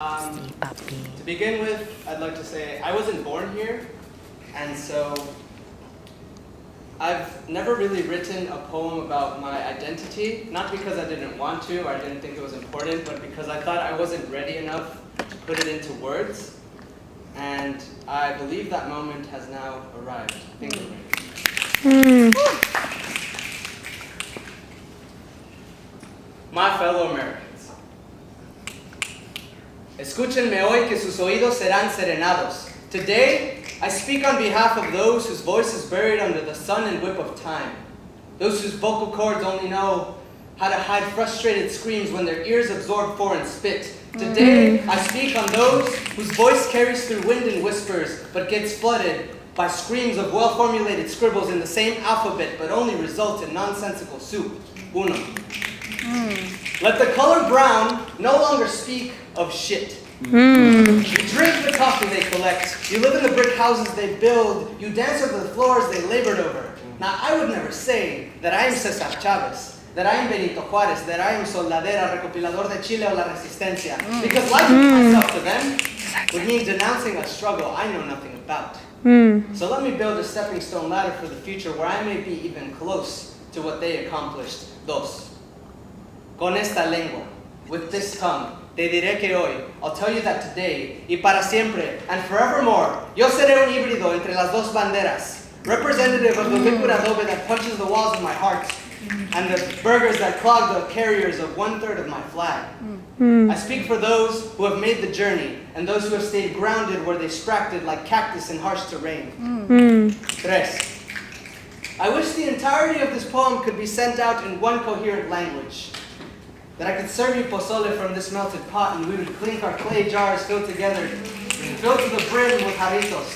To begin with, I'd like to say I wasn't born here, and so I've never really written a poem about my identity, not because I didn't want to or I didn't think it was important, but because I thought I wasn't ready enough to put it into words, and I believe that moment has now arrived. I think we're ready. My fellow Americans, escúchenme hoy que sus oídos serán serenados. Today, I speak on behalf of those whose voice is buried under the sun and whip of time. Those whose vocal cords only know how to hide frustrated screams when their ears absorb foreign spit. Today, I speak on those whose voice carries through wind and whispers, but gets flooded by screams of well-formulated scribbles in the same alphabet, but only result in nonsensical soup. Uno. Let the color brown no longer speak of shit. You drink the coffee they collect. You live in the brick houses they build. You dance over the floors they labored over. Now, I would never say that I am Cesar Chavez, that I am Benito Juárez, that I am Soldadera, Recopilador de Chile o La Resistencia. Because likening myself to them would mean denouncing a struggle I know nothing about. So let me build a stepping stone ladder for the future where I may be even close to what they accomplished. Dos. Con esta lengua, with this tongue, te diré que hoy, I'll tell you that today, y para siempre, and forevermore, yo seré un híbrido entre las dos banderas, representative of the liquid adobe that punches the walls of my heart, and the burgers that clog the carriers of 1/3 of my flag. I speak for those who have made the journey, and those who have stayed grounded where they spracted like cactus in harsh terrain. Tres. I wish the entirety of this poem could be sent out in one coherent language. That I could serve you pozole from this melted pot, and we would clink our clay jars filled together, filled to the brim with jarritos.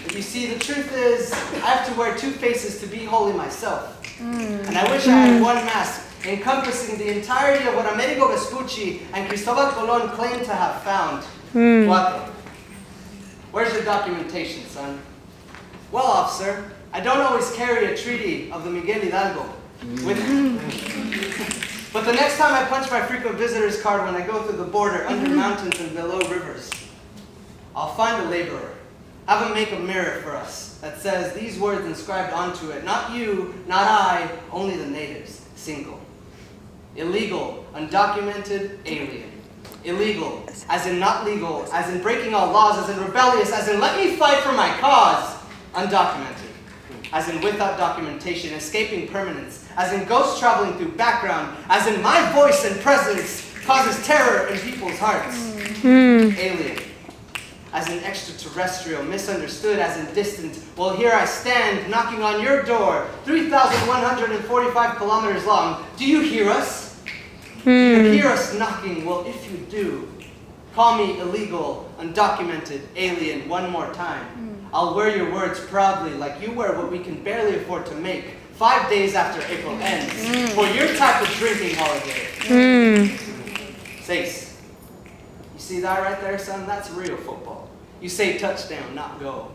But you see, the truth is, I have to wear two faces to be holy myself. And I wish I had one mask, encompassing the entirety of what Amerigo Vespucci and Cristobal Colon claimed to have found. Cuatro. Where's your documentation, son? Well, officer, I don't always carry a treaty of the Miguel Hidalgo with But the next time I punch my frequent visitors card when I go through the border under mountains and below rivers, I'll find a laborer. Have him make a mirror for us that says these words inscribed onto it. Not you, not I, only the natives. Cinco. Illegal, undocumented, alien. Illegal, as in not legal, as in breaking all laws, as in rebellious, as in let me fight for my cause. Undocumented. As in without documentation, escaping permanence, as in ghosts traveling through background, as in my voice and presence causes terror in people's hearts. Alien, as in extraterrestrial, misunderstood, as in distant. Well, here I stand, knocking on your door, 3,145 kilometers long. Do you hear us? Do you hear us knocking? Well, if you do, call me illegal, undocumented, alien one more time. I'll wear your words proudly like you wear what we can barely afford to make 5 days after April ends for your type of drinking holiday. Seis. You see that right there, son? That's real football. You say touchdown, not goal.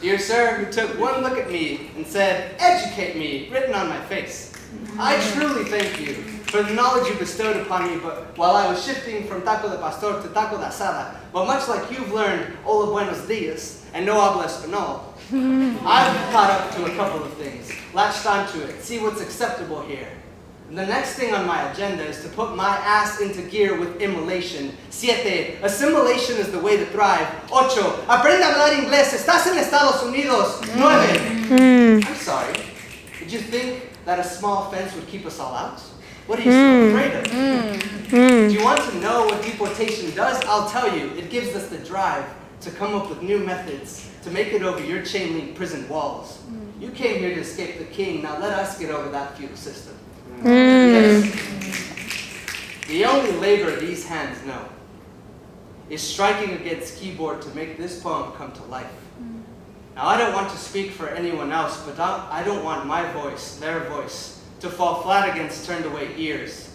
Dear sir, who took one look at me and said, educate me, written on my face. I truly thank you for the knowledge you bestowed upon me, but while I was shifting from taco de pastor to taco de asada, but much like you've learned, hola buenos dias, and no habla español, I've caught up to a couple of things, latched onto it, see what's acceptable here. And the next thing on my agenda is to put my ass into gear with immolation. Siete, assimilation is the way to thrive. Ocho, aprende a hablar inglés, estás en Estados Unidos. Nueve, I'm sorry, did you think that a small fence would keep us all out? What are you so afraid of? Do you want to know what deportation does? I'll tell you, it gives us the drive to come up with new methods to make it over your chain link prison walls. You came here to escape the king, now let us get over that feudal system. Yes. The only labor these hands know is striking against keyboard to make this poem come to life. Now I don't want to speak for anyone else, but I don't want my voice, their voice, to fall flat against turned away ears.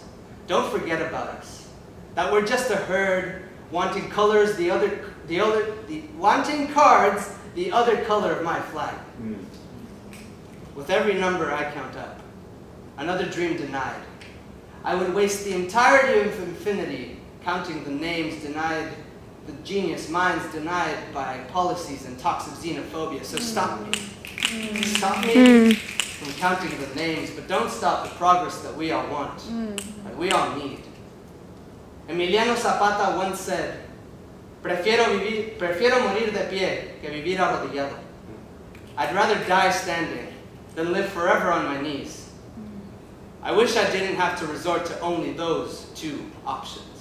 Don't forget about us. That we're just a herd wanting colors wanting cards the other color of my flag. With every number I count up, another dream denied. I would waste the entirety of infinity counting the names denied, the genius minds denied by policies and talks of xenophobia. So stop me. Stop me from counting the names, but don't stop the progress that we all want, that we all need. Emiliano Zapata once said, prefiero morir de pie que vivir arrodillado. I'd rather die standing than live forever on my knees. I wish I didn't have to resort to only those two options.